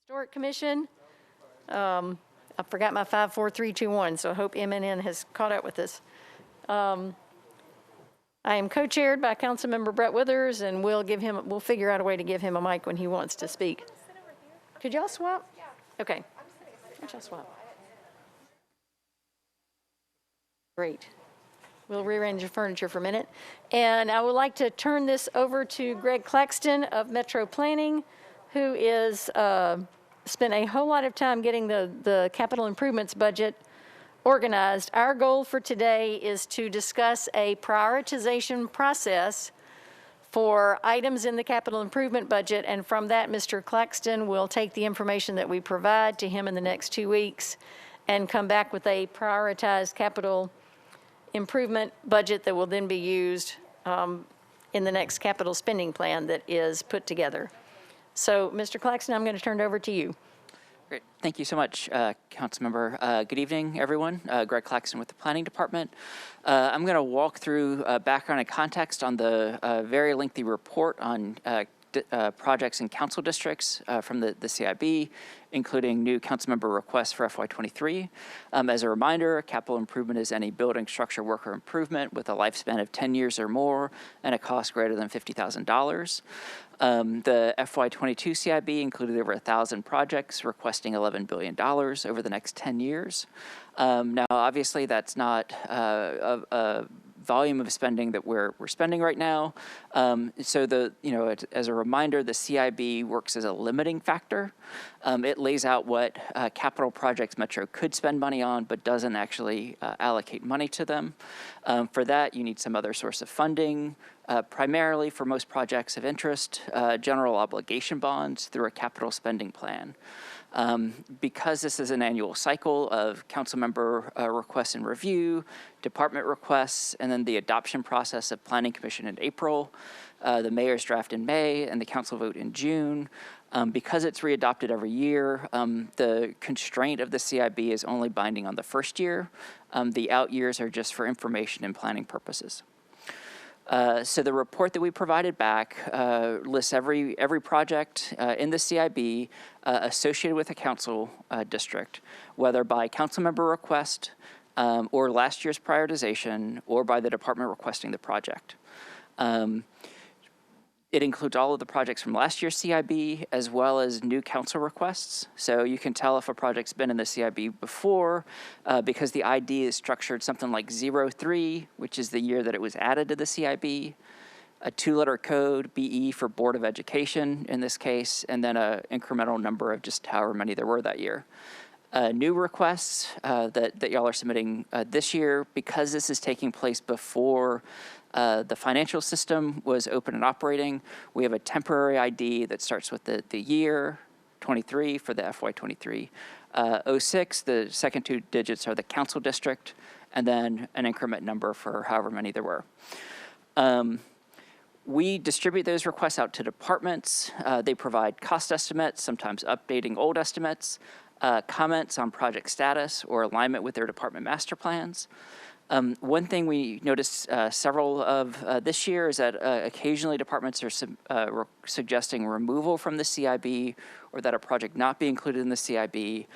Historic Commission. I forgot my 5, 4, 3, 2, 1, so I hope MNN has caught up with us. I am co-chaired by Councilmember Brett Withers, and we'll figure out a way to give him a mic when he wants to speak. Could y'all swap? Yeah. Okay. Could y'all swap? Great. We'll rearrange the furniture for a minute. And I would like to turn this over to Greg Claxton of Metro Planning, who is spent a whole lot of time getting the capital improvements budget organized. Our goal for today is to discuss a prioritization process for items in the capital improvement budget, and from that, Mr. Claxton will take the information that we provide to him in the next 2 weeks and come back with a prioritized capital improvement budget that will then be used in the next capital spending plan that is put together. So, Mr. Claxton, I'm going to turn it over to you. Great. Thank you so much, Councilmember. Good evening, everyone. Greg Claxton with the Planning Department. I'm going to walk through background and context on the very lengthy report on projects in council districts from the CIB, including new councilmember requests for FY23. As a reminder, capital improvement is any building, structure, work, or improvement with a lifespan of 10 years or more and a cost greater than $50,000. The FY22 CIB included over 1,000 projects requesting $11 billion over the next 10 years. Now, obviously, that's not a volume of spending that we're spending right now. So as a reminder, the CIB works as a limiting factor. It lays out what capital projects Metro could spend money on, but doesn't actually allocate money to them. For that, you need some other source of funding, primarily for most projects of interest, general obligation bonds through a capital spending plan. Because this is an annual cycle of council member requests and review, department requests, and then the adoption process of Planning Commission in April, the mayor's draft in May, and the council vote in June. Because it's readopted every year, the constraint of the CIB is only binding on the first year. The out years are just for information and planning purposes. So the report that we provided back lists every project in the CIB associated with a council district, whether by council member request or last year's prioritization or by the department requesting the project. It includes all of the projects from last year's CIB as well as new council requests. So you can tell if a project's been in the CIB before because the ID is structured something like 03, which is the year that it was added to the CIB, a 2-letter code, BE for Board of Education in this case, and then an incremental number of just however many there were that year. New requests that y'all are submitting this year, because this is taking place before the financial system was open and operating, we have a temporary ID that starts with the year, 23 for the FY23. 06, the second 2 digits are the council district, and then an increment number for however many there were. We distribute those requests out to departments. They provide cost estimates, sometimes updating old estimates, comments on project status or alignment with their department master plans. One thing we noticed several of this year is that occasionally departments are suggesting removal from the CIB or that a project not be included in the CIB.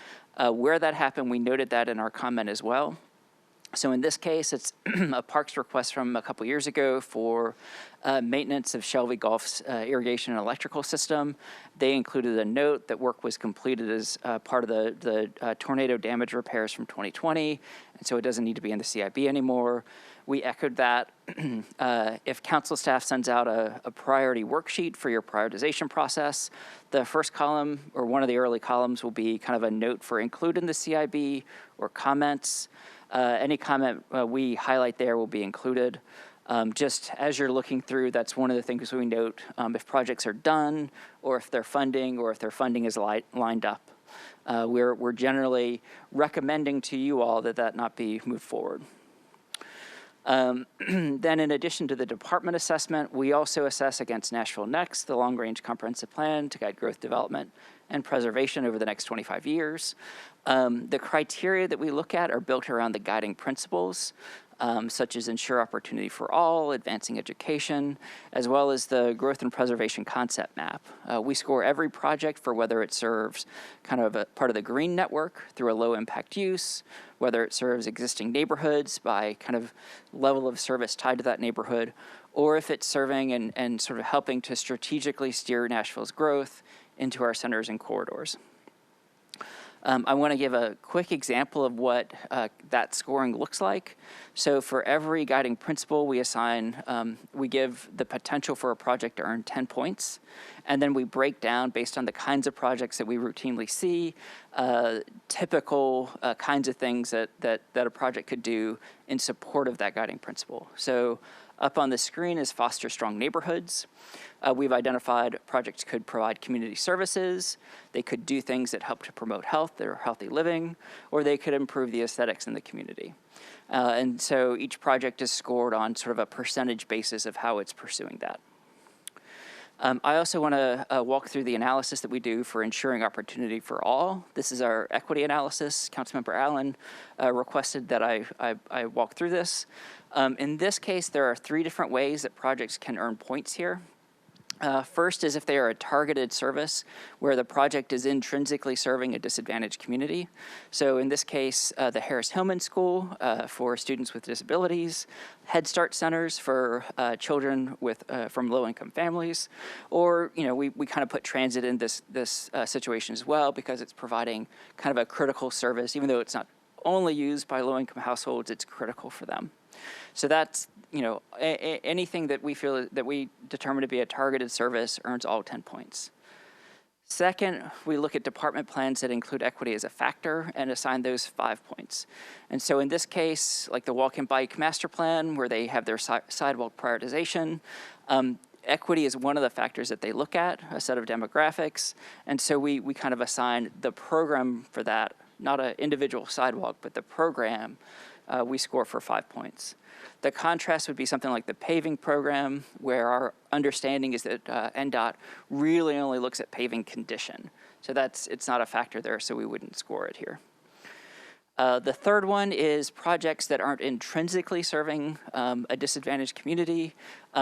Where that happened, we noted that in our comment as well. So in this case, it's a parks request from a couple years ago for maintenance of Shelby Golf's irrigation and electrical system. They included a note that work was completed as part of the tornado damage repairs from 2020, and so it doesn't need to be in the CIB anymore. We echoed that. If council staff sends out a priority worksheet for your prioritization process, the first column or one of the early columns will be kind of a note for include in the CIB or comments. Any comment we highlight there will be included. Just as you're looking through, that's one of the things we note if projects are done or if their funding is lined up. We're generally recommending to you all that not be moved forward. Then in addition to the department assessment, we also assess against Nashville Next, the long-range comprehensive plan to guide growth, development, and preservation over the next 25 years. The criteria that we look at are built around the guiding principles. such as ensure opportunity for all, advancing education, as well as the growth and preservation concept map. We score every project for whether it serves kind of a part of the green network through a low impact use, whether it serves existing neighborhoods by kind of level of service tied to that neighborhood, or if it's serving and sort of helping to strategically steer Nashville's growth into our centers and corridors. I want to give a quick example of what that scoring looks like. So for every guiding principle we assign, we give the potential for a project to earn 10 points. And then we break down based on the kinds of projects that we routinely see, typical kinds of things that a project could do in support of that guiding principle. So up on the screen is foster strong neighborhoods. We've identified projects could provide community services, they could do things that help to promote health or healthy living, or they could improve the aesthetics in the community. And so each project is scored on sort of a percentage basis of how it's pursuing that. I also want to walk through the analysis that we do for ensuring opportunity for all. This is our equity analysis. Councilmember Allen requested that I walk through this. In this case, there are 3 different ways that projects can earn points here. First is if they are a targeted service where the project is intrinsically serving a disadvantaged community. So in this case, the Harris Hillman School for students with disabilities, Head Start centers for children from low-income families, or we kind of put transit in this situation as well because it's providing kind of a critical service, even though it's not only used by low-income households, it's critical for them. So that's anything that we feel that we determine to be a targeted service earns all 10 points. Second, we look at department plans that include equity as a factor and assign those 5 points. And so in this case, like the walk and bike master plan, where they have their sidewalk prioritization, equity is one of the factors that they look at, a set of demographics. And so we kind of assign the program for that, not an individual sidewalk, but the program we score for 5 points. The contrast would be something like the paving program, where our understanding is that NDOT really only looks at paving condition. So it's not a factor there, so we wouldn't score it here. The third one is projects that aren't intrinsically serving a disadvantaged community,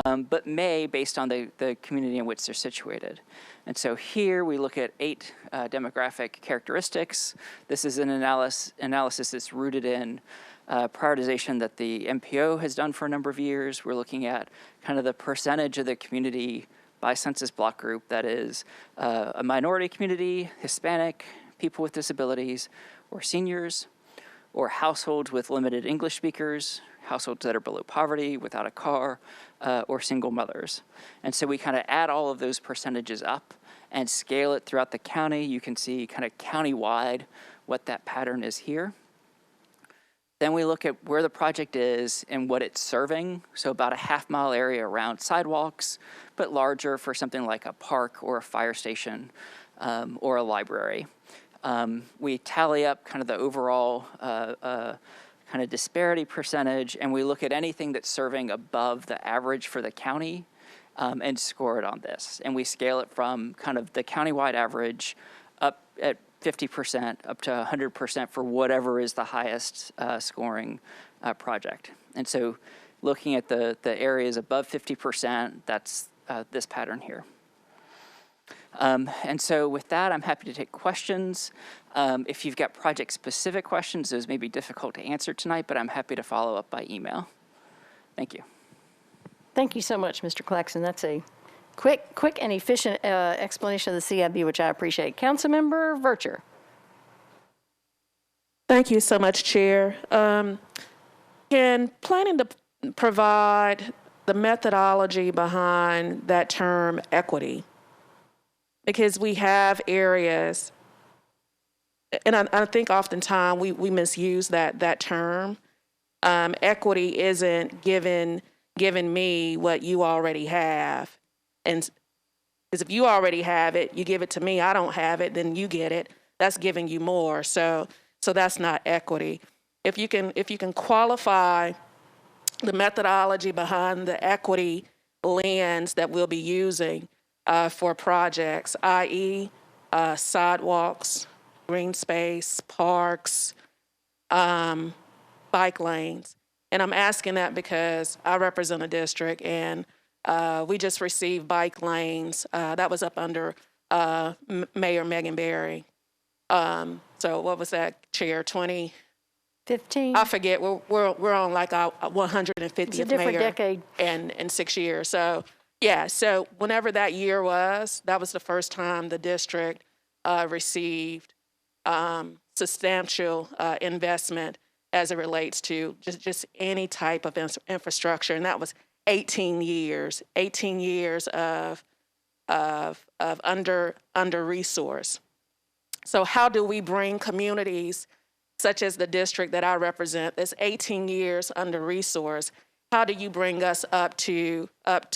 but may based on the community in which they're situated. And so here we look at 8 demographic characteristics. This is an analysis that's rooted in prioritization that the MPO has done for a number of years. We're looking at kind of the percentage of the community by census block group that is a minority community, Hispanic, people with disabilities, or seniors, or households with limited English speakers, households that are below poverty, without a car, or single mothers. And so we kind of add all of those percentages up and scale it throughout the county. You can see kind of county-wide what that pattern is here. Then we look at where the project is and what it's serving. So about a half-mile area around sidewalks, but larger for something like a park or a fire station or a library. We tally up kind of the overall kind of disparity percentage, and we look at anything that's serving above the average for the county and score it on this. And we scale it from kind of the countywide average up at 50% up to 100% for whatever is the highest scoring project. And so looking at the areas above 50%, that's this pattern here. And so with that, I'm happy to take questions. If you've got project-specific questions, those may be difficult to answer tonight, but I'm happy to follow up by email. Thank you. Thank you so much, Mr. Claxton. That's a quick and efficient explanation of the CIB, which I appreciate. Councilmember Vercher. Thank you so much, Chair. Can planning to provide the methodology behind that term equity? Because we have areas, and I think oftentimes we misuse that term. Equity isn't giving me what you already have. And because if you already have it, you give it to me, I don't have it, then you get it. That's giving you more. So that's not equity. If you can qualify the methodology behind the equity lens that we'll be using for projects, i.e. Sidewalks, green space, parks, bike lanes, And I'm asking that because I represent a district, and we just received bike lanes. That was up under Mayor Megan Berry. So what was that, Chair? 20? 15? I forget. We're on like our 150th It's a different mayor decade. in 6 years. So yeah. So whenever that year was, that was the first time the district received substantial investment as it relates to just any type of infrastructure, and that was 18 years. 18 years of under resource. So how do we bring communities such as the district that I represent, that's 18 years under resource, how do you bring us up to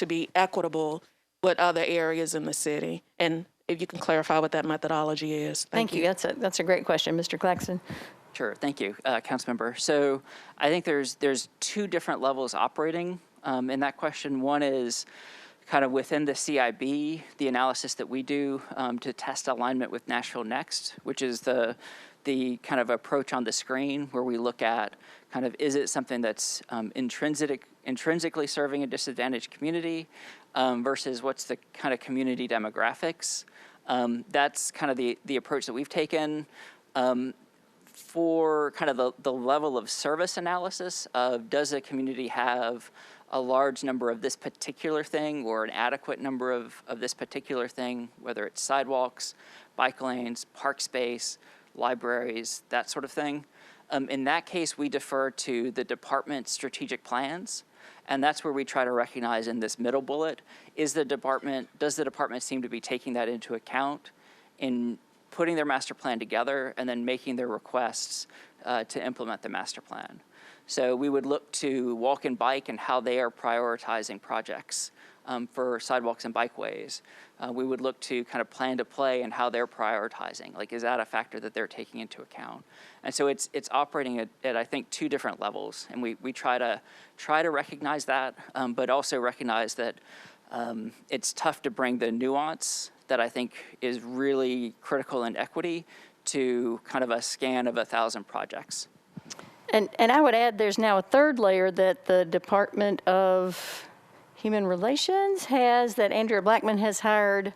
be equitable with other areas in the city? And if you can clarify what that methodology is. Thank you. That's a great question, Mr. Claxton. Sure, thank you, Councilmember. So I think there's two different levels operating in that question. One is kind of within the CIB, the analysis that we do to test alignment with Nashville Next, which is the kind of approach on the screen where we look at kind of, is it something that's intrinsically serving a disadvantaged community versus what's the kind of community demographics. That's kind of the approach that we've taken. For kind of the level of service analysis of, does a community have a large number of this particular thing or an adequate number of this particular thing, whether it's sidewalks, bike lanes, park space, libraries, that sort of thing. In that case, we defer to the department's strategic plans, and that's where we try to recognize in this middle bullet, does the department seem to be taking that into account in putting their master plan together and then making their requests to implement the master plan. So we would look to walk and bike and how they are prioritizing projects for sidewalks and bikeways. We would look to kind of plan to play and how they're prioritizing. Like, is that a factor that they're taking into account? And so it's operating at I think, two different levels. And we try to recognize that, but also recognize that it's tough to bring the nuance that I think is really critical in equity to kind of a scan of 1,000 projects. And I would add there's now a third layer that the Department of Human Relations has, that Andrea Blackman has hired.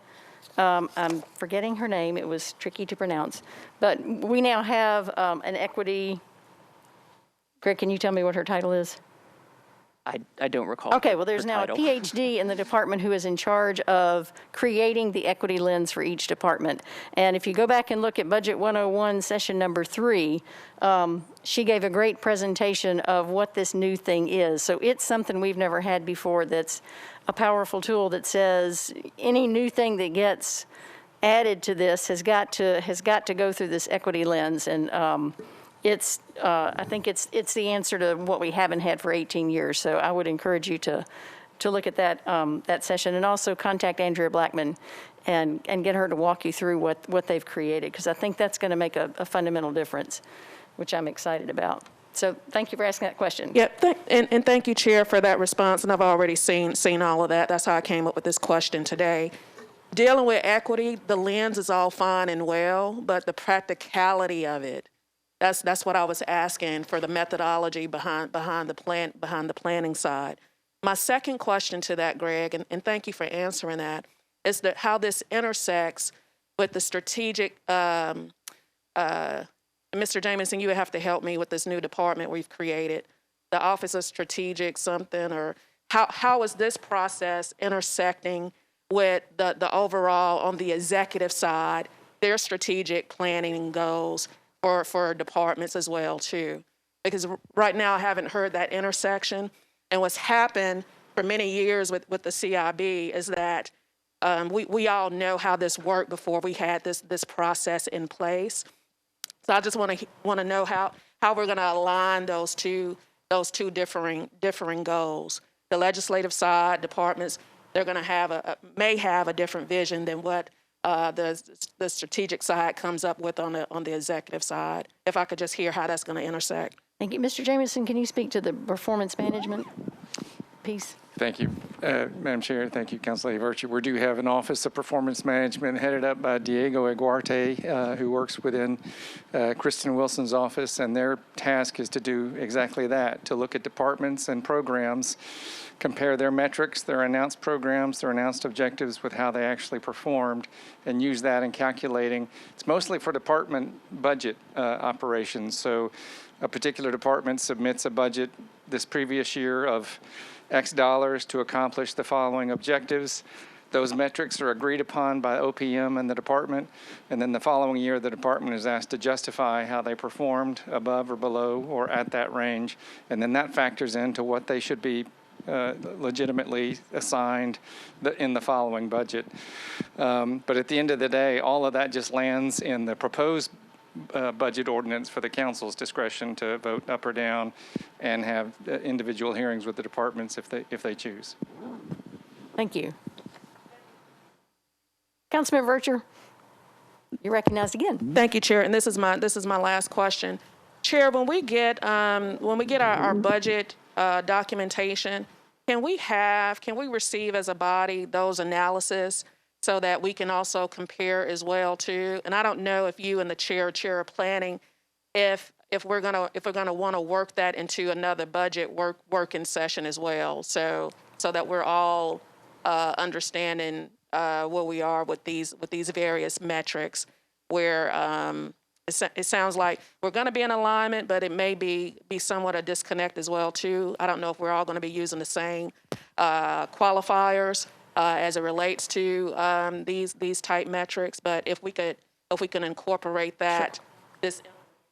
I'm forgetting her name. It was tricky to pronounce. But we now have an equity. Greg, can you tell me what her title is? I don't recall. Okay, well, there's her now title. a PhD in the department who is in charge of creating the equity lens for each department. And if you go back and look at Budget 101, session number 3, she gave a great presentation of what this new thing is. So it's something we've never had before that's a powerful tool that says any new thing that gets added to this has got to go through this equity lens. And I think it's the answer to what we haven't had for 18 years. So I would encourage you to look at that session, and also contact Andrea Blackman and get her to walk you through what they've created, because I think that's going to make a fundamental difference, which I'm excited about. So thank you for asking that question. Yeah, and thank you, Chair, for that response. And I've already seen all of that. That's how I came up with this question today. Dealing with equity, the lens is all fine and well, but the practicality of it. That's what I was asking for, the methodology behind the planning side. My second question to that, Greg, and thank you for answering that, is that how this intersects with the strategic. Mr. Jamison, you would have to help me with this new department we've created, the Office of Strategic something, or how is this process intersecting with the overall on the executive side, their strategic planning goals for departments as well too? Because right now I haven't heard that intersection. And what's happened for many years with the CIB is that we all know how this worked before we had this process in place. So I just want to know how we're going to align those two differing goals. The legislative side departments, they're going to may have a different vision than what the strategic side comes up with on the executive side. If I could just hear how that's going to intersect. Thank you. Mr. Jamison, can you speak to the performance management piece? Thank you, Madam Chair. Thank you, Councilor Virtue. We do have an Office of Performance Management headed up by Diego Aguarte, who works within Kristen Wilson's office, and their task is to do exactly that, to look at departments and programs, compare their metrics, their announced programs, their announced objectives with how they actually performed, and use that in calculating. It's mostly for department budget operations. So a particular department submits a budget this previous year of X dollars to accomplish the following objectives. Those metrics are agreed upon by OPM and the department, and then the following year the department is asked to justify how they performed above or below or at that range, and then that factors into what they should be legitimately assigned in the following budget. But at the end of the day, all of that just lands in the proposed budget ordinance for the council's discretion to vote up or down and have individual hearings with the departments if they choose. Thank you. Councilmember Virtue, you're recognized again. Thank you, Chair. And this is my last question. Chair, when we get our budget documentation, can we receive as a body those analysis so that we can also compare as well too? And I don't know if you and the chair of planning, if we're gonna want to work that into another budget working session as well, so that we're all understanding where we are with these various metrics, where it sounds like we're going to be in alignment, but it may be somewhat a disconnect as well too. I don't know if we're all going to be using the same qualifiers as it relates to these type metrics, but if we can incorporate that this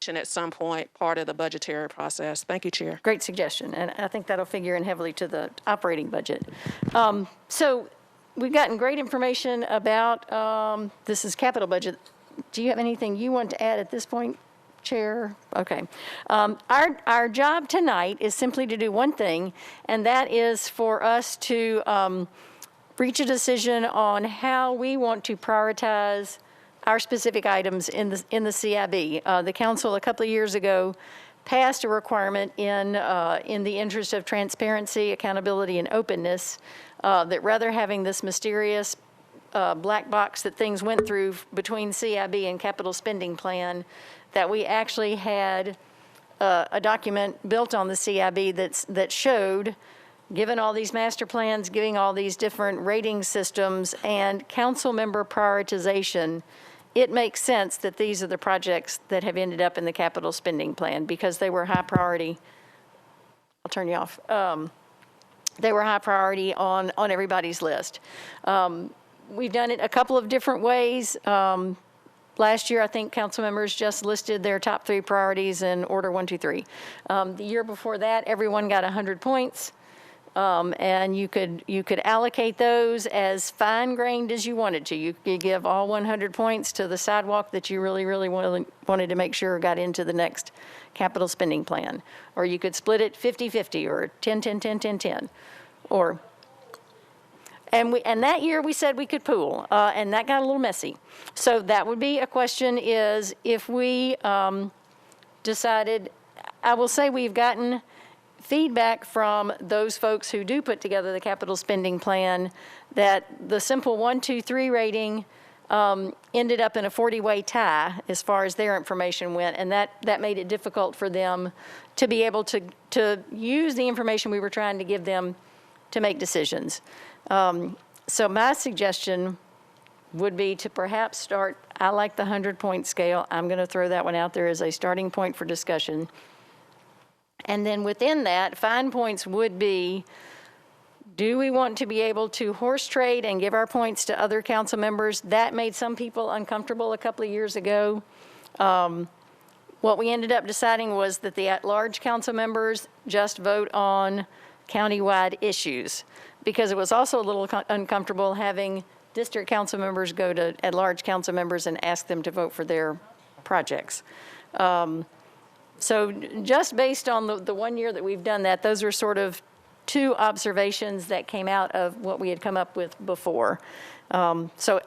information at some point part of the budgetary process. Thank you, Chair. Great suggestion, and I think that'll figure in heavily to the operating budget. So we've gotten great information about this is capital budget. Do you have anything you want to add at this point, Chair? Okay. Our job tonight is simply to do one thing, and that is for us to reach a decision on how we want to prioritize our specific items in the CIB. The council a couple of years ago passed a requirement in the interest of transparency, accountability, and openness that rather having this mysterious black box that things went through between CIB and capital spending plan, that we actually had a document built on the CIB that showed, given all these master plans, giving all these different rating systems and council member prioritization, it makes sense that these are the projects that have ended up in the capital spending plan because they were high priority. I'll turn you off. They were high priority on everybody's list. We've done it a couple of different ways. Last year, I think council members just listed their top 3 priorities in order 1, 2, 3. The year before that, everyone got 100 points. And you could allocate those as fine-grained as you wanted to. You could give all 100 points to the sidewalk that you really, really wanted to make sure got into the next capital spending plan. Or you could split it 50-50 or 10-10-10-10-10. Or And that year we said we could pool, and that got a little messy. So that would be a question is if we decided, I will say we've gotten feedback from those folks who do put together the capital spending plan that the simple 1, 2, 3 rating ended up in a 40-way tie as far as their information went, and that made it difficult for them to be able to use the information we were trying to give them to make decisions. So my suggestion would be to perhaps start, I like the 100-point scale. I'm going to throw that one out there as a starting point for discussion. And then within that, fine points would be, do we want to be able to horse trade and give our points to other council members? That made some people uncomfortable a couple of years ago. What we ended up deciding was that the at-large council members just vote on countywide issues, because it was also a little uncomfortable having district council members go to at-large council members and ask them to vote for their projects. So just based on the 1 year that we've done that, those are sort of 2 observations that came out of what we had come up with before. So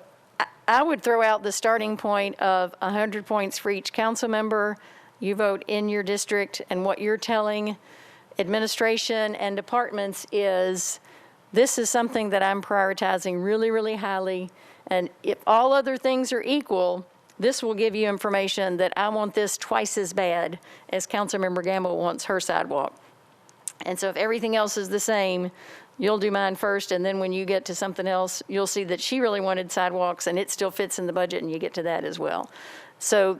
I would throw out the starting point of 100 points for each council member. You vote in your district, and what you're telling administration and departments is this is something that I'm prioritizing really, really highly. And if all other things are equal, this will give you information that I want this twice as bad as Councilmember Gamble wants her sidewalk. And so if everything else is the same, you'll do mine first, and then when you get to something else, you'll see that she really wanted sidewalks, and it still fits in the budget, and you get to that as well. So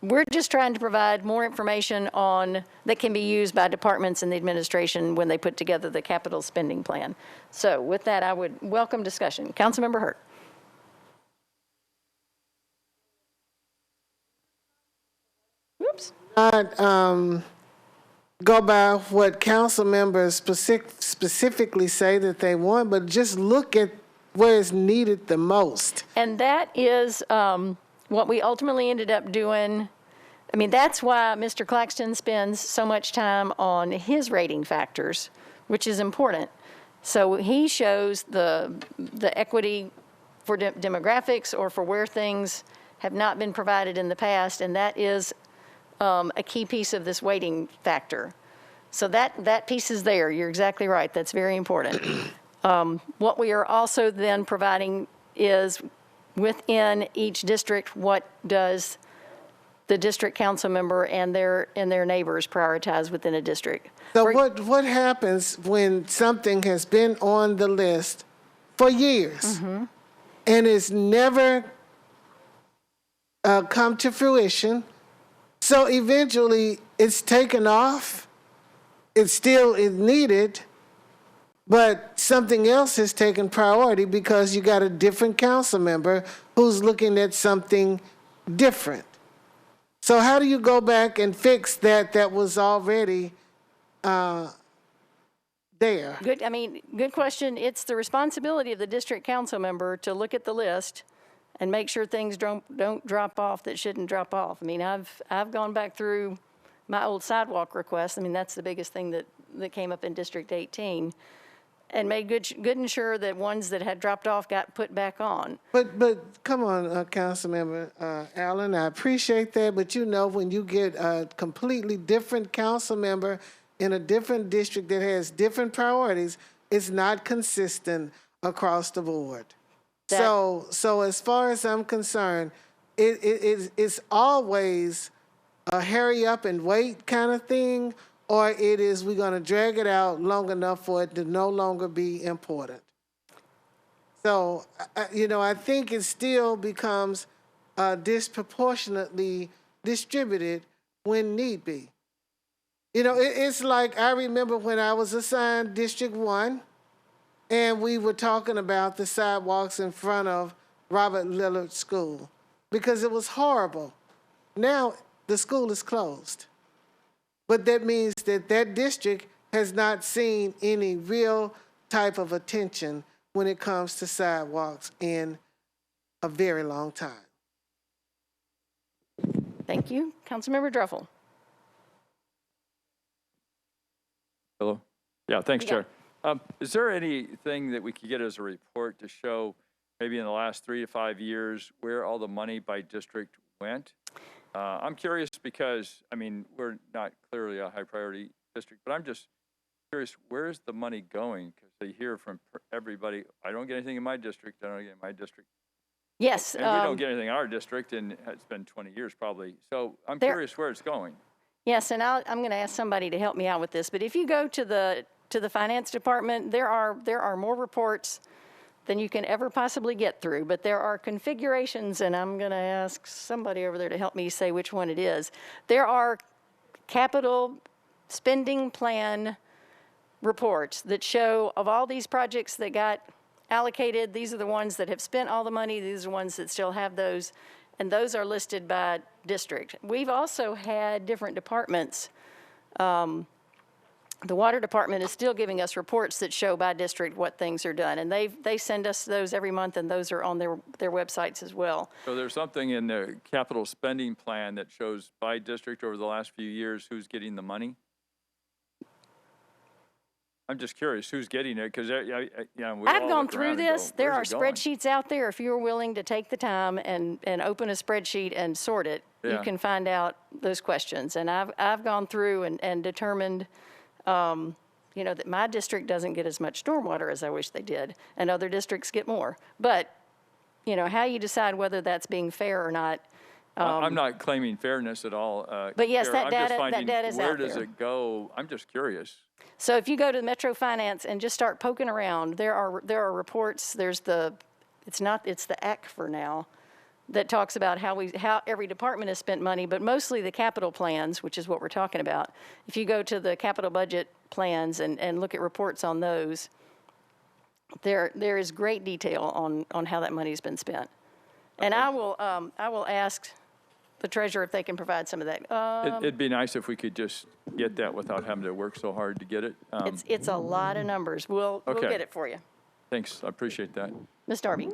we're just trying to provide more information on that can be used by departments and the administration when they put together the capital spending plan. So with that, I would welcome discussion. Councilmember Hurt. Whoops. Go by what council members specifically say that they want, but just look at where it's needed the most. And that is what we ultimately ended up doing. I mean, that's why Mr. Claxton spends so much time on his rating factors, which is important. So he shows the equity for demographics or for where things have not been provided in the past, and that is a key piece of this weighting factor. So that piece is there. You're exactly right. That's very important. What we are also then providing is within each district, what does the district council member and their neighbors prioritize within a district? So what happens when something has been on the list for years and it's never come to fruition? So eventually it's taken off, it still is needed, but something else has taken priority because you got a different council member who's looking at something different. So how do you go back and fix that was already there? Good question. It's the responsibility of the district council member to look at the list and make sure things don't drop off that shouldn't drop off. I mean, I've gone back through my old sidewalk requests. I mean, that's the biggest thing that came up in District 18, and made good and sure that ones that had dropped off got put back on. But come on, Councilmember Allen, I appreciate that, but you know, when you get a completely different council member in a different district that has different priorities, it's not consistent across the board. So as far as I'm concerned, it's always a hurry up and wait kind of thing, or it is we're going to drag it out long enough for it to no longer be important. So, I think it still becomes disproportionately distributed when need be. It's like I remember when I was assigned District 1, and we were talking about the sidewalks in front of Robert Lillard School because it was horrible. Now the school is closed. But that means that district has not seen any real type of attention when it comes to sidewalks in a very long time. Thank you. Councilmember Druffel. Hello. Yeah, thanks, Yeah. Chair. Is there anything that we could get as a report to show maybe in the last 3 to 5 years where all the money by district went? I'm curious because, we're not clearly a high priority district, but I'm just curious, where's the money going? Because they hear from everybody, I don't get anything in my district, I don't get in my district. Yes. And we don't get anything in our district, and it's been 20 years probably. So I'm curious where it's going. Yes, and I'm going to ask somebody to help me out with this. But if you go to the finance department, there are more reports than you can ever possibly get through. But there are configurations, and I'm going to ask somebody over there to help me say which one it is. There are capital spending plan reports that show of all these projects that got allocated, these are the ones that have spent all the money, these are the ones that still have those, and those are listed by district. We've also had different departments. The water department is still giving us reports that show by district what things are done, and they send us those every month, and those are on their websites as well. So there's something in the capital spending plan that shows by district over the last few years who's getting the money? I'm just curious who's getting it, because I've gone through this. There are spreadsheets out there. If you're willing to take the time and open a spreadsheet and sort it, you can find out those questions. And I've gone through and determined you know, that my district doesn't get as much stormwater as I wish they did, and other districts get more. But, you know, how you decide whether that's being fair or not. I'm not claiming fairness at all. But yes, Kara. that I'm just data- that finding data is where out does there. it go? I'm just curious. So if you go to Metro Finance and just start poking around, there are reports. There's it's the EC for now, that talks about how every department has spent money, but mostly the capital plans, which is what we're talking about. If you go to the capital budget plans and look at reports on those, there is great detail on how that money's been spent. And I will ask the treasurer if they can provide some of that. It'd be nice if we could just get that without having to work so hard to get it. It's a lot of numbers. We'll Okay. get it for you. Thanks, I appreciate that. Ms. Darby.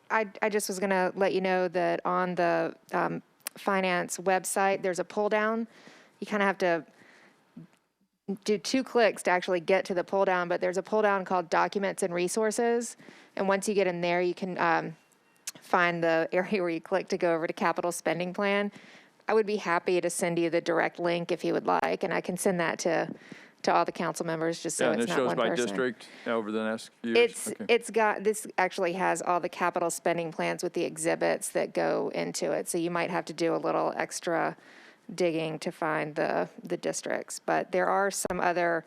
I just was going to let you know that on the finance website, there's a pull down. You kind of have to do 2 clicks to actually get to the pull down, but there's a pull down called Documents and Resources. And once you get in there, you can find the area where you click to go over to Capital Spending Plan. I would be happy to send you the direct link if you would like, and I can send that to all the council members just so Yeah, and it's it not shows one by person. district over the next few years. Okay. This actually has all the capital spending plans with the exhibits that go into it. So you might have to do a little extra digging to find the districts. But there are some other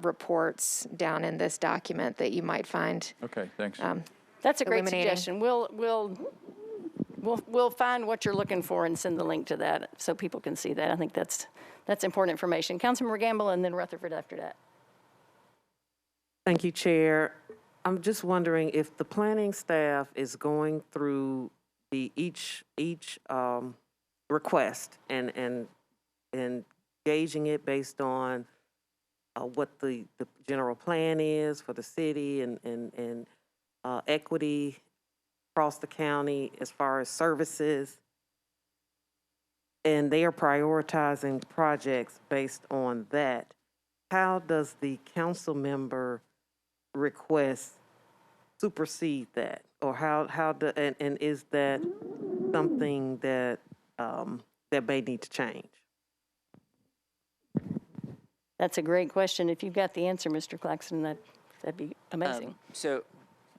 reports down in this document that you might find. Okay, thanks. That's a great Illuminating. suggestion. We'll find what you're looking for and send the link to that so people can see that. I think that's important information. Councilmember Gamble and then Rutherford after that. Thank you, Chair. I'm just wondering if the planning staff is going through each request and gauging it based on what the general plan is for the city and equity across the county as far as services. And they are prioritizing projects based on that. How does the council member request supersede that? Or and is that something that that may need to change? That's a great question. If you've got the answer, Mr. Claxton, that'd be amazing. So,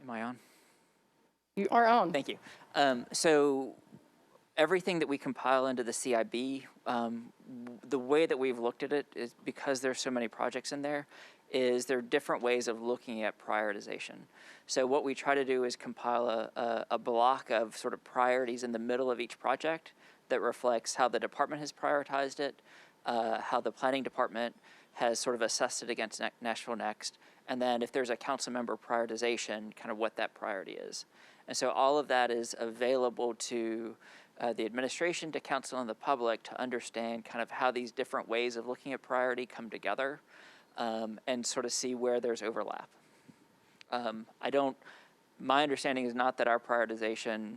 am I on? You are on. Thank you. So everything that we compile into the CIB, the way that we've looked at it is because there's so many projects in there, is there are different ways of looking at prioritization. So what we try to do is compile a block of sort of priorities in the middle of each project that reflects how the department has prioritized it, how the planning department has sort of assessed it against Nashville Next, and then if there's a council member prioritization, kind of what that priority is. And so all of that is available to the administration, to council, and the public to understand kind of how these different ways of looking at priority come together and sort of see where there's overlap. My understanding is not that our prioritization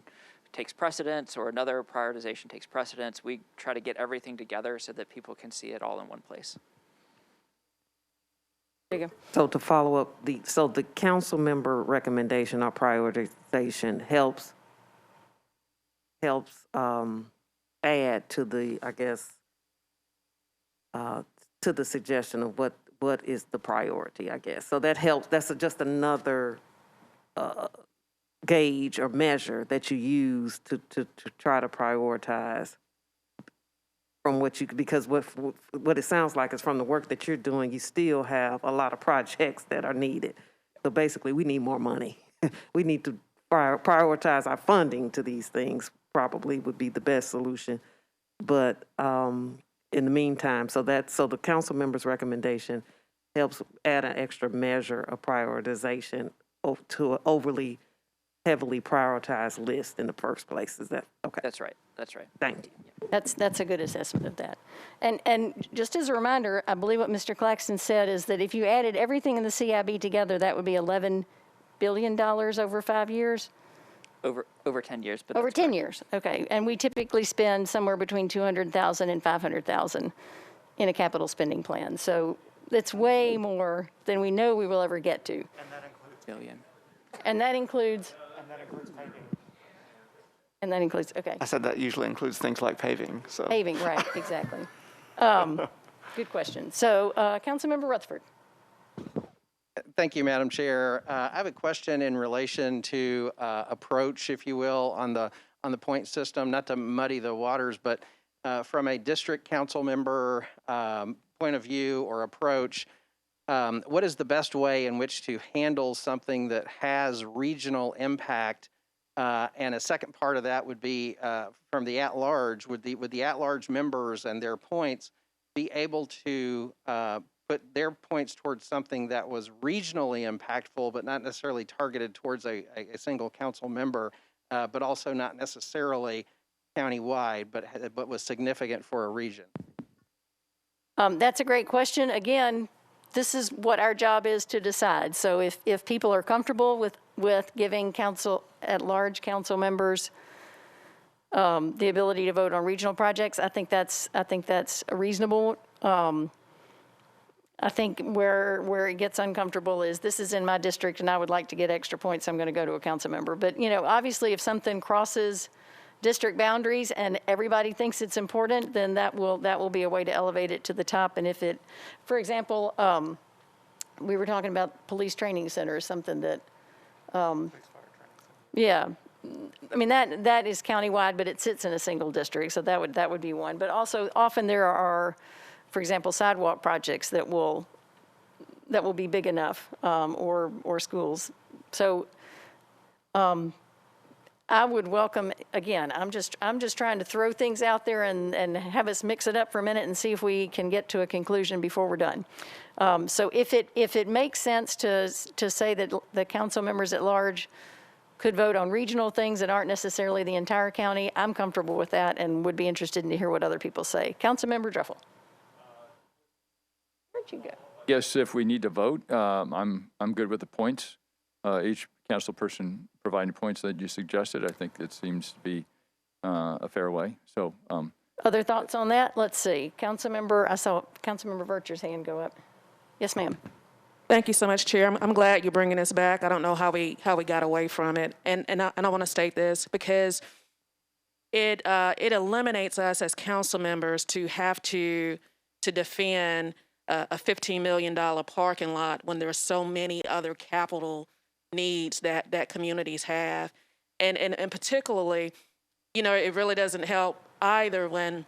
takes precedence or another prioritization takes precedence. We try to get everything together so that people can see it all in one place. There you go. So to follow up, the council member recommendation or prioritization helps add to the, I guess, to the suggestion of what is the priority, I guess. So that helps. That's just another gauge or measure that you use to try to prioritize from what you, because what it sounds like is from the work that you're doing, you still have a lot of projects that are needed. So basically, we need more money. We need to prioritize our funding to these things, probably would be the best solution. But in the meantime, so the council member's recommendation helps add an extra measure of prioritization to an overly heavily prioritized list in the first place. Is that okay? That's right. That's right. Thank you. That's a good assessment of that. And just as a reminder, I believe what Mr. Claxton said is that if you added everything in the CIB together, that would be $11 billion over 5 years? Over 10 years. But Over that's 10 correct. years, okay. And we typically spend somewhere between $200,000 and $500,000 in a capital spending plan. So it's way more than we know we will ever get to. And that includes Billion. And that includes, paving. Okay. I said that usually includes things like paving, so. Paving, right, exactly. Good question. So, Councilmember Rutherford. Thank you, Madam Chair. I have a question in relation to approach, if you will, on the point system, not to muddy the waters, but from a district council member point of view or approach, what is the best way in which to handle something that has regional impact? And a second part of that would be from the at-large, would the at-large members and their points be able to put their points towards something that was regionally impactful, but not necessarily targeted towards a single council member, but also not necessarily countywide, but was significant for a region? That's a great question. Again, this is what our job is to decide. So if people are comfortable with giving at-large council members the ability to vote on regional projects, I think that's reasonable. I think where it gets uncomfortable is this is in my district and I would like to get extra points, I'm going to go to a council member. But, obviously if something crosses district boundaries and everybody thinks it's important, then that will be a way to elevate it to the top. And if it, for example, we were talking about police training centers, something that, yeah. I mean, that is countywide, but it sits in a single district, so that would be one. But also, often there are, for example, sidewalk projects that will be big enough, or schools. So, I would welcome, again, I'm just trying to throw things out there and have us mix it up for a minute and see if we can get to a conclusion before we're done. So if it makes sense to say that the council members at large could vote on regional things that aren't necessarily the entire county, I'm comfortable with that and would be interested in to hear what other people say. Councilmember Dreffel. Where'd you go? Yes, if we need to vote, I'm good with the points. Each council person providing points that you suggested, I think it seems to be a fair way. So, other thoughts on that? Let's see. I saw Councilmember Vercher's hand go up. Yes, ma'am. Thank you so much, Chair. I'm glad you're bringing this back. I don't know how we got away from it, and I want to state this because it eliminates us as council members to have to defend a $15 million parking lot when there are so many other capital needs that communities have, and particularly, it really doesn't help either when,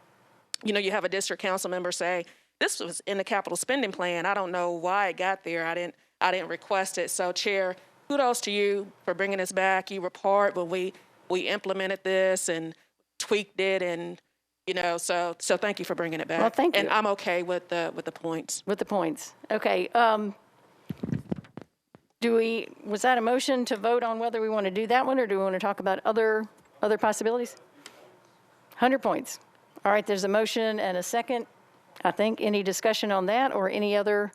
you have a district council member say, this was in the capital spending plan. I don't know why it got there. I didn't request it. So, Chair, kudos to you for bringing this back. You were part when we implemented this and tweaked it, and so thank you for bringing it back. Well, thank you. And I'm okay with the points. With the points. Okay. Was that a motion to vote on whether we want to do that one, or do we want to talk about other possibilities? 100 points. All right, there's a motion and a second. I think any discussion on that or any other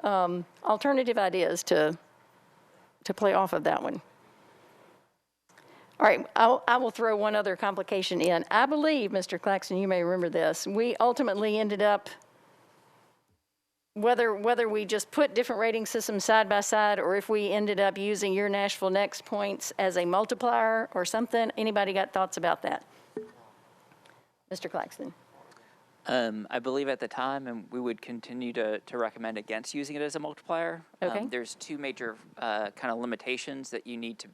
alternative ideas to play off of that one? All right, I will throw one other complication in. I believe, Mr. Claxton, you may remember this, we ultimately ended up, whether we just put different rating systems side by side or if we ended up using your Nashville Next points as a multiplier or something. Anybody got thoughts about that? Mr. Claxton. I believe at the time, and we would continue to recommend against using it as a multiplier. Okay. There's two major kind of limitations that you need to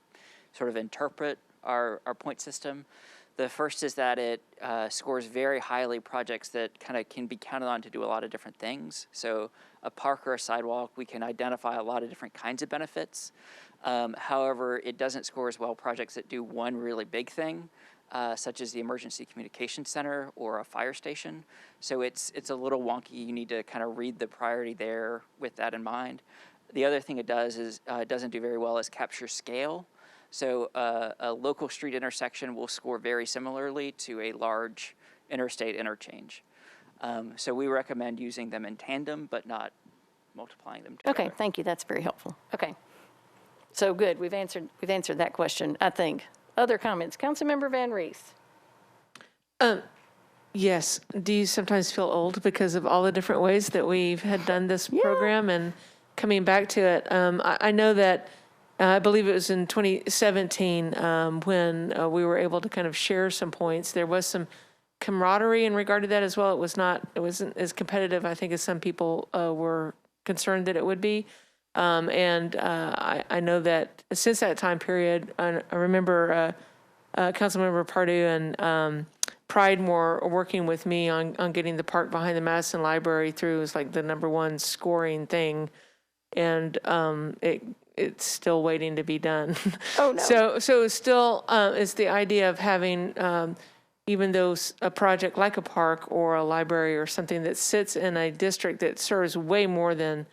sort of interpret our point system. The first is that it scores very highly projects that kind of can be counted on to do a lot of different things. So a park or a sidewalk, we can identify a lot of different kinds of benefits. However, it doesn't score as well projects that do one really big thing, such as the emergency communication center or a fire station. So it's a little wonky. You need to kind of read the priority there with that in mind. The other thing it does is it doesn't do very well is capture scale. So a local street intersection will score very similarly to a large interstate interchange. So we recommend using them in tandem, but not multiplying them together. Okay, thank you. That's very helpful. Okay. So good. We've answered that question, I think. Other comments? Councilmember Van Rees. Yes. Do you sometimes feel old because of all the different ways that we've had done this program and coming back to it? I know that I believe it was in 2017 when we were able to kind of share some points. There was some camaraderie in regard to that as well. It wasn't as competitive, I think, as some people were concerned that it would be. I know that since that time period, I remember Councilmember Pardue and Pridemore working with me on getting the park behind the Madison Library through. It was like the #1 scoring thing, and it's still waiting to be done. Oh, no. So it's still it's the idea of having even though a project like a park or a library or something that sits in a district that serves way more than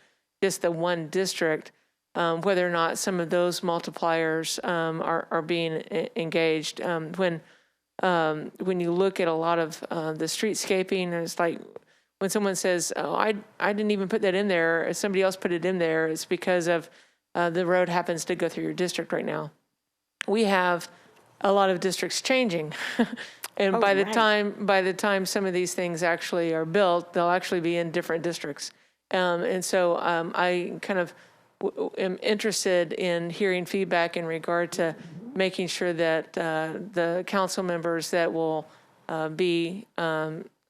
just the one district, whether or not some of those multipliers are being engaged. When you look at a lot of the streetscaping, it's like when someone says, "Oh, I didn't even put that in there," somebody else put it in there. It's because of the road happens to go through your district right now. We have a lot of districts changing. And by the time some of these things actually are built, they'll actually be in different districts. And so I kind of am interested in hearing feedback in regard to making sure that the council members that will be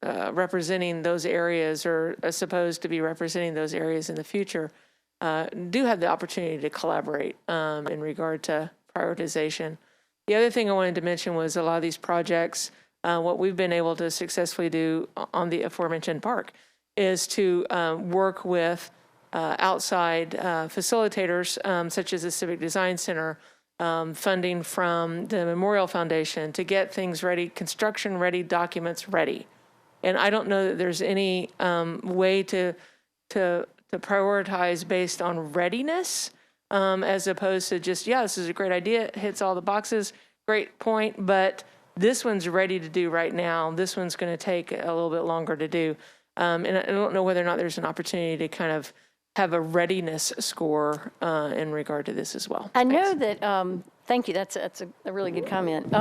representing those areas or are supposed to be representing those areas in the future do have the opportunity to collaborate in regard to prioritization. The other thing I wanted to mention was a lot of these projects, what we've been able to successfully do on the aforementioned park is to work with outside facilitators, such as the Civic Design Center, funding from the Memorial Foundation to get things ready, construction ready, documents ready. And I don't know that there's any way to prioritize based on readiness, as opposed to just, yeah, this is a great idea, it hits all the boxes, great point, but this one's ready to do right now. This one's going to take a little bit longer to do. And I don't know whether or not there's an opportunity to kind of have a readiness score in regard to this as well. I know that, thank you, that's a really good comment.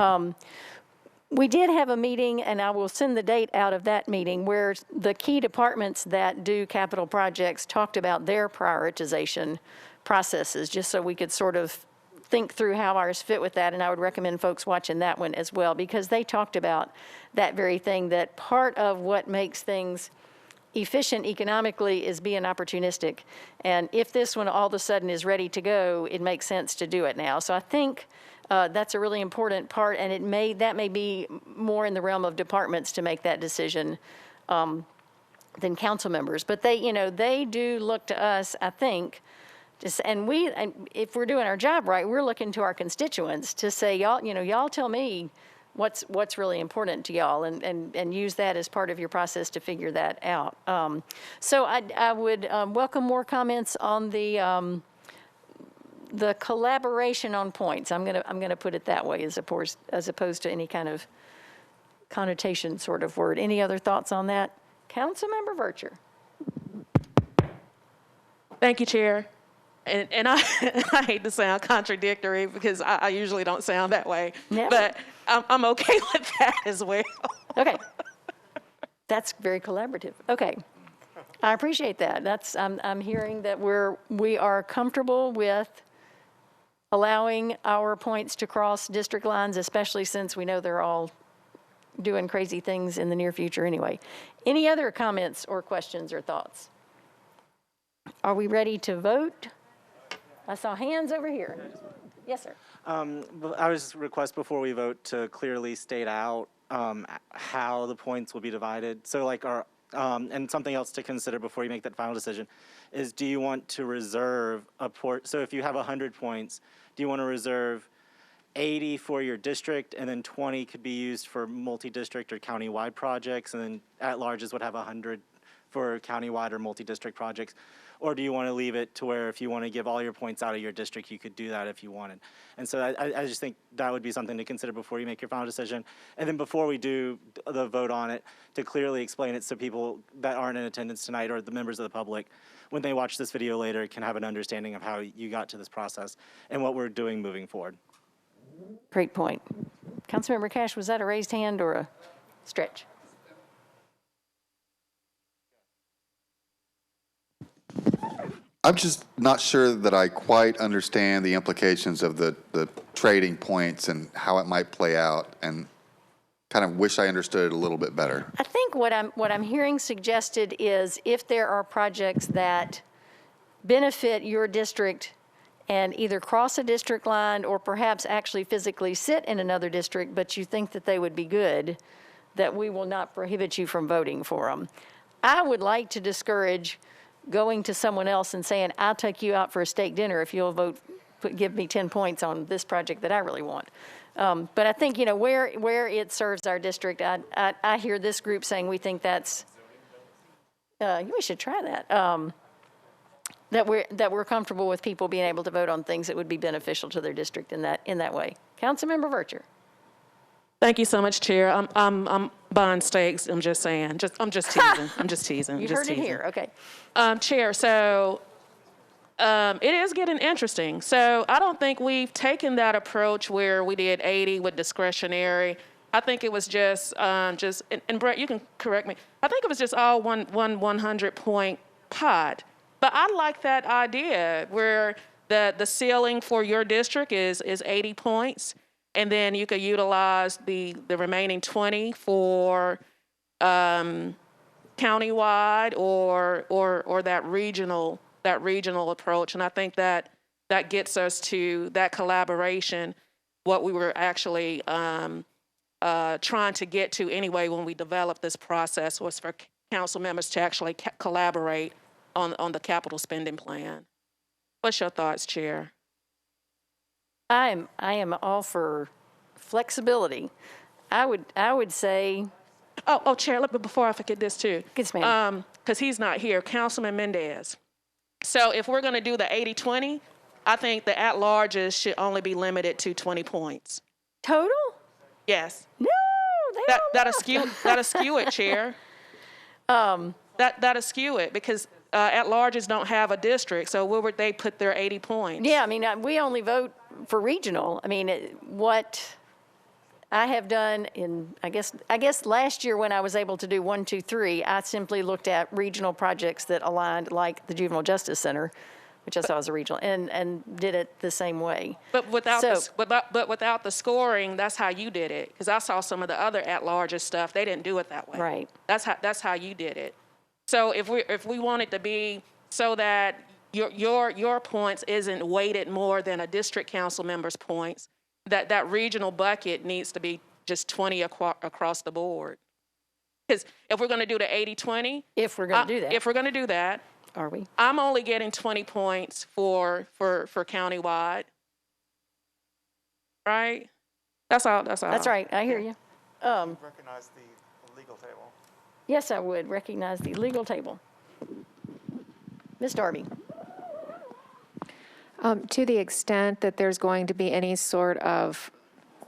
We did have a meeting, and I will send the date out of that meeting, where the key departments that do capital projects talked about their prioritization processes, just so we could sort of think through how ours fit with that. And I would recommend folks watching that one as well, because they talked about that very thing, that part of what makes things efficient economically is being opportunistic. And if this one all of a sudden is ready to go, it makes sense to do it now. So I think that's a really important part, and that may be more in the realm of departments to make that decision than council members. But they do look to us, I think, and if we're doing our job right, we're looking to our constituents to say, y'all tell me what's really important to y'all, and use that as part of your process to figure that out. So I would welcome more comments on the collaboration on points. I'm gonna put it that way, as opposed to any kind of connotation sort of word. Any other thoughts on that? Councilmember Vercher. Thank you, Chair. And I hate to sound contradictory because I usually don't sound that way, Never. but I'm okay with that as well. Okay. That's very collaborative. Okay. I appreciate that. I'm hearing that we are comfortable with allowing our points to cross district lines, especially since we know they're all doing crazy things in the near future anyway. Any other comments or questions or thoughts? Are we ready to vote? I saw hands over here. Yes, sir. I was request before we vote to clearly state out how the points will be divided. So and something else to consider before you make that final decision is, do you want to reserve so if you have 100 points, do you want to reserve 80 for your district, and then 20 could be used for multi-district or county-wide projects, and then at-larges would have 100 for county-wide or multi-district projects? Or do you want to leave it to where if you want to give all your points out of your district, you could do that if you wanted? And so I just think that would be something to consider before you make your final decision. And then before we do the vote on it, to clearly explain it so people that aren't in attendance tonight or the members of the public, when they watch this video later, can have an understanding of how you got to this process and what we're doing moving forward. Great point. Councilmember Cash, was that a raised hand or a stretch? I'm just not sure that I quite understand the implications of the trading points and how it might play out, and kind of wish I understood it a little bit better. I think what I'm hearing suggested is, if there are projects that benefit your district and either cross a district line or perhaps actually physically sit in another district, but you think that they would be good, that we will not prohibit you from voting for them. I would like to discourage going to someone else and saying, I'll take you out for a steak dinner if you'll give me 10 points on this project that I really want. But I think, where it serves our district, I hear this group saying we think that's, we should try that. That we're comfortable with people being able to vote on things that would be beneficial to their district in that way. Councilmember Vercher. Thank you so much, Chair. I'm buying steaks. I'm just saying. I'm just teasing. I'm just teasing. You heard it here. Okay. Chair, so it is getting interesting. So I don't think we've taken that approach where we did 80 with discretionary. I think it was just and Brett, you can correct me. I think it was just all one 100-point pot. But I like that idea where the ceiling for your district is 80 points, and then you could utilize the remaining 20 for countywide or that regional approach. And I think that gets us to that collaboration. What we were actually trying to get to anyway when we developed this process was for council members to actually collaborate on the capital spending plan. What's your thoughts, Chair? I am all for flexibility. I would say. Oh, Chair, look, before I forget this too. Yes, ma'am. Because he's not here, Councilman Mendez. So if we're going to do the 80-20, I think the at-larges should only be limited to 20 points. Total? Yes. No, that'll skew it, Chair. That'll skew it because at-larges don't have a district, so where would they put their 80 points? Yeah, I mean, we only vote for regional. I mean, what I have done I guess last year when I was able to do 1, 2, 3, I simply looked at regional projects that aligned, like the Juvenile Justice Center, which I saw as a regional, and did it the same way. But without the scoring, that's how you did it. Because I saw some of the other at-larges stuff; they didn't do it that way. Right. That's how you did it. So if we want it to be so that your points isn't weighted more than a district council member's points, that regional bucket needs to be just 20 across the board. Because if we're going to do the 80-20, if we're going to do that, are we? I'm only getting 20 points for countywide. Right? That's all. That's right. I hear you. Recognize the legal table. Yes, I would recognize the legal table. Ms. Darby. To the extent that there's going to be any sort of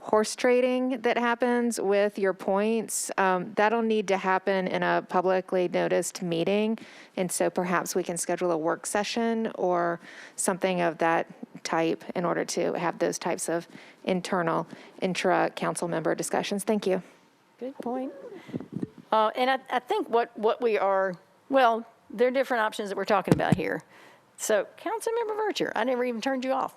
horse trading that happens with your points, that'll need to happen in a publicly noticed meeting. And so perhaps we can schedule a work session or something of that type in order to have those types of internal intra-council member discussions. Thank you. Good point. And I think what we are, well, there are different options that we're talking about here. So, Councilmember Vercher, I never even turned you off.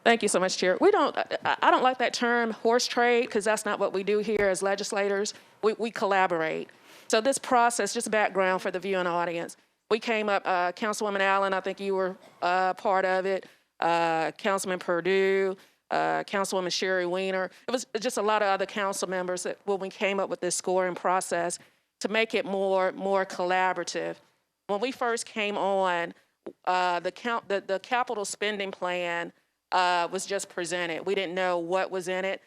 Thank you so much, Chair. I don't like that term horse trade because that's not what we do here as legislators. We collaborate. So this process, just background for the viewing audience, we came up, Councilwoman Allen, I think you were part of it, Councilman Perdue, Councilwoman Sherry Weiner. It was just a lot of other council members that when we came up with this scoring process to make it more collaborative. When we first came on, the capital spending plan was just presented. We didn't know what was in it.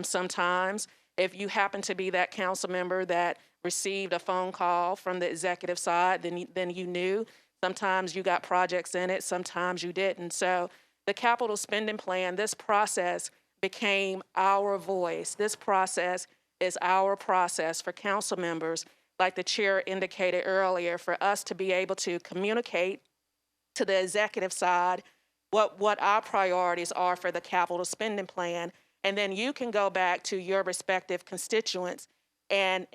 Sometimes, if you happen to be that council member that received a phone call from the executive side, then you knew. Sometimes you got projects in it, sometimes you didn't. So the capital spending plan, this process became our voice. This process is our process for council members, like the chair indicated earlier, for us to be able to communicate to the executive side what our priorities are for the capital spending plan. And then you can go back to your respective constituents and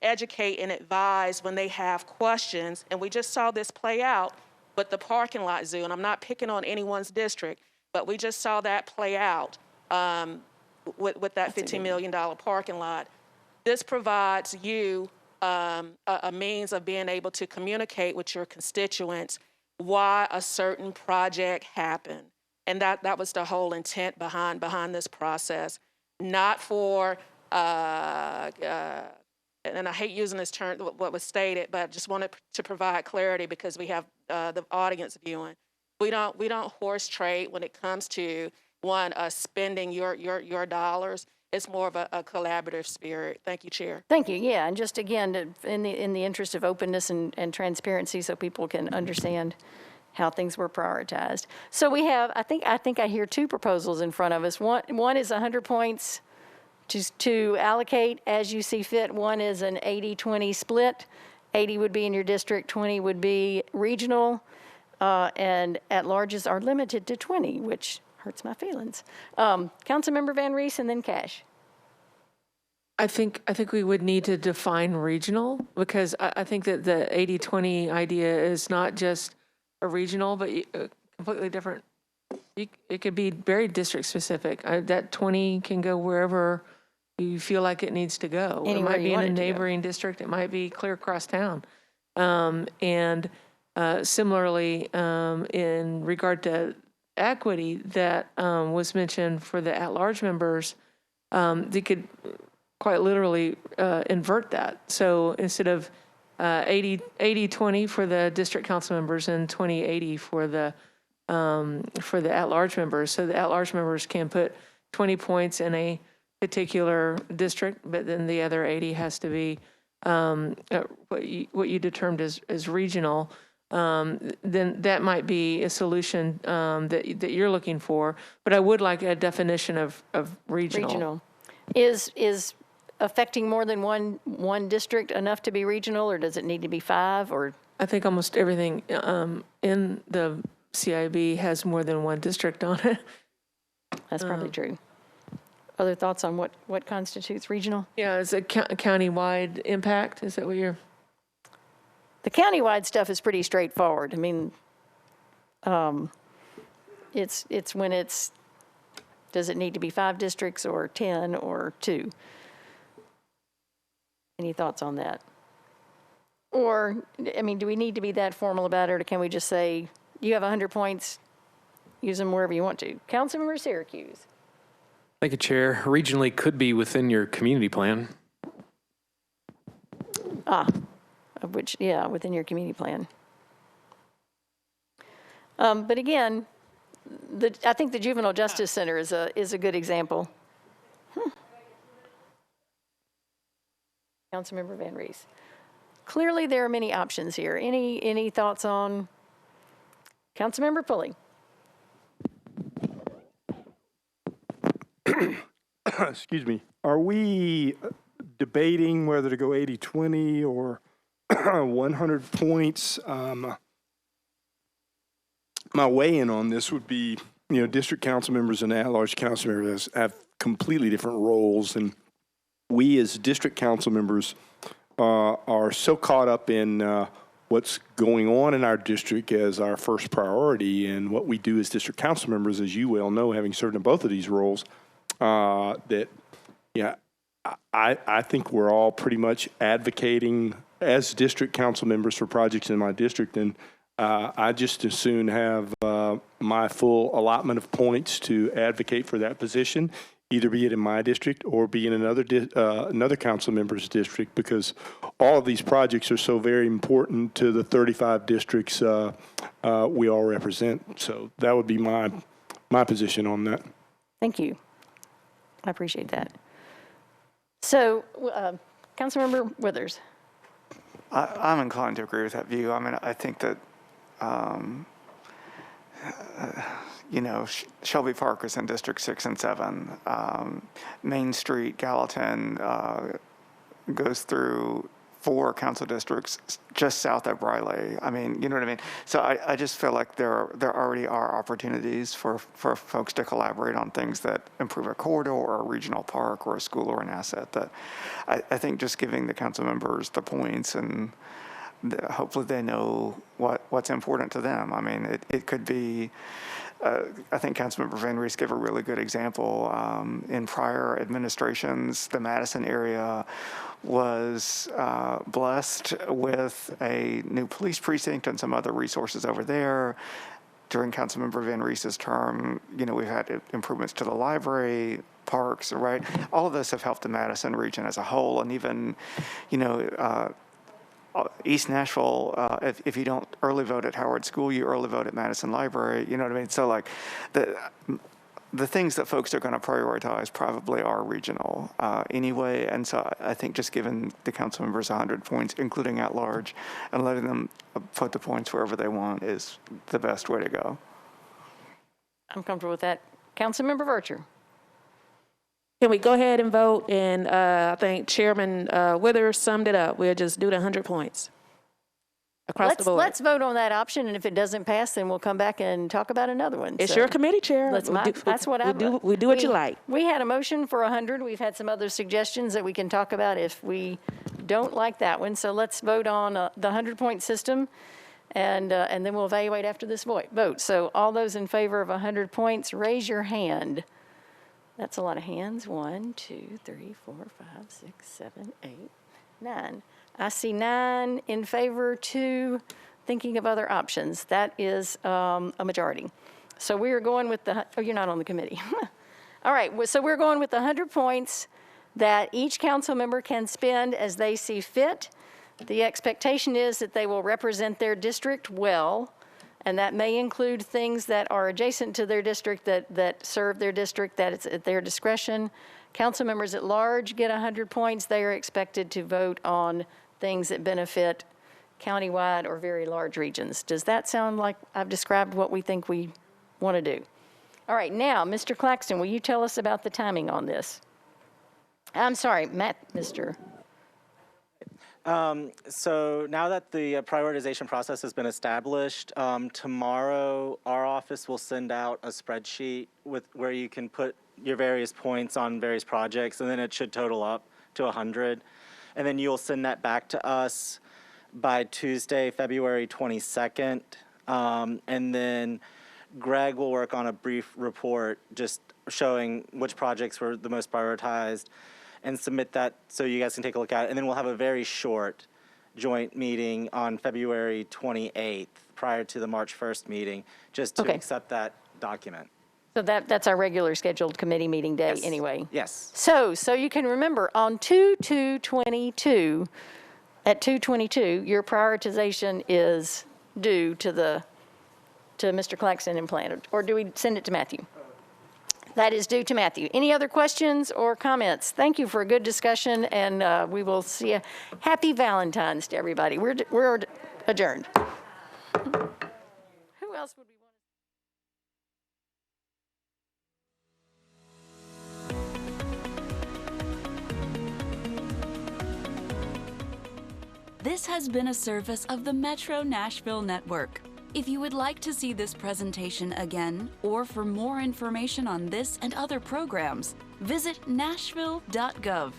educate and advise when they have questions. And we just saw this play out with the parking lot zoo. And I'm not picking on anyone's district, but we just saw that play out with that $15 million parking lot. This provides you a means of being able to communicate with your constituents why a certain project happened. And that was the whole intent behind this process, not for, and I hate using this term, what was stated, but I just wanted to provide clarity because we have the audience viewing. We don't horse trade when it comes to spending your dollars. It's more of a collaborative spirit. Thank you, Chair. Thank you. Yeah, and just again, in the interest of openness and transparency, so people can understand how things were prioritized. So we have, I think I hear two proposals in front of us. One is 100 points to allocate as you see fit. One is an 80-20 split. 80 would be in your district, 20 would be regional, and at-larges are limited to 20, which hurts my feelings. Councilmember Van Rees and then Cash. I think we would need to define regional, because I think that the 80-20 idea is not just a regional, but completely different. It could be very district specific. That 20 can go wherever you feel like it needs to go. Anywhere it might be you in want a it to go. neighboring district. It might be clear across town. Similarly, in regard to equity that was mentioned for the at-large members, they could quite literally invert that. So instead of 80-20 for the district council members and 20-80 for the at-large members. So the at-large members can put 20 points in a particular district, but then the other 80 has to be what you determined as regional. Then that might be a solution that you're looking for. But I would like a definition of regional. Regional. Is affecting more than one district enough to be regional, or does it need to be 5? Or I think almost everything in the CIB has more than one district on it. That's probably true. Other thoughts on what constitutes regional? Yeah, it's a county-wide impact. Is that what you're? The countywide stuff is pretty straightforward. I mean, it's when it's, does it need to be 5 districts or 10 or 2? Any thoughts on that? Or, I mean, do we need to be that formal about it, or can we just say, you have 100 points, use them wherever you want to? Councilmember Syracuse. Thank you, Chair. Regionally could be within your community plan. Of which, yeah, within your community plan. But again, I think the Juvenile Justice Center is a good example. Councilmember Van Rees. Clearly, there are many options here. Any thoughts on Councilmember Pulley? Excuse me. Are we debating whether to go 80-20 or 100 points? My weigh-in on this would be, district council members and at-large council members have completely different roles, and we as district council members are so caught up in what's going on in our district as our first priority, and what we do as district council members, as you well know, having served in both of these roles, that, I think we're all pretty much advocating as district council members for projects in my district, and I just as soon have my full allotment of points to advocate for that position, either be it in my district or be in another council member's district, because all of these projects are so very important to the 35 districts we all represent. So that would be my position on that. Thank you. I appreciate that. So, Councilmember Withers. I'm inclined to agree with that view. I mean, I think that, Shelby Park is in District 6 and 7. Main Street, Gallatin, goes through 4 council districts just south of Briley. I mean, you know what I mean? So I just feel like there already are opportunities for folks to collaborate on things that improve a corridor or a regional park or a school or an asset. That I think just giving the council members the points, and hopefully they know what's important to them. I mean, it could be, I think Councilmember Van Rees gave a really good example. In prior administrations, the Madison area was blessed with a new police precinct and some other resources over there. During Councilmember Van Reese's term, we've had improvements to the library, parks, right? All of those have helped the Madison region as a whole, and even, East Nashville, if you don't early vote at Howard School, you early vote at Madison Library, you know what I mean? So like the things that folks are going to prioritize probably are regional anyway. And so I think just giving the council members 100 points, including at large, and letting them put the points wherever they want is the best way to go. I'm comfortable with that. Councilmember Virtue. Can we go ahead and vote? And I think Chairman Withers summed it up. We'll just do the 100 points across the board. Let's vote on that option, and if it doesn't pass, then we'll come back and talk about another one. It's your committee, Chair. That's what I do. We do what you like. We had a motion for 100. We've had some other suggestions that we can talk about if we don't like that one. So let's vote on the 100-point system, and then we'll evaluate after this vote. So all those in favor of 100 points, raise your hand. That's a lot of hands. 1, 2, 3, 4, 5, 6, 7, 8, 9. I see 9 in favor, 2 thinking of other options. That is a majority. So we are going with you're not on the committee. All right, so we're going with the 100 points that each council member can spend as they see fit. The expectation is that they will represent their district well, and that may include things that are adjacent to their district that serve their district, that it's at their discretion. Council members at large get 100 points. They are expected to vote on things that benefit countywide or very large regions. Does that sound like I've described what we think we want to do? All right, now, Mr. Claxton, will you tell us about the timing on this? I'm sorry, Mr. So now that the prioritization process has been established, tomorrow our office will send out a spreadsheet where you can put your various points on various projects, and then it should total up to 100. And then you'll send that back to us by Tuesday, February 22nd. And then Greg will work on a brief report just showing which projects were the most prioritized and submit that so you guys can take a look at it. And then we'll have a very short joint meeting on February 28th prior to the March 1st meeting just to accept that document. So that's our regular scheduled committee meeting day anyway. Yes. So you can remember on 2/2/22, at 2/22, your prioritization is due to Mr. Claxton and Plan, or do we send it to Matthew? That is due to Matthew. Any other questions or comments? Thank you for a good discussion, and we will see you. Happy Valentine's to everybody. We're adjourned. Who else would we want? This has been a service of the Metro Nashville Network. If you would like to see this presentation again, or for more information on this and other programs, visit nashville.gov.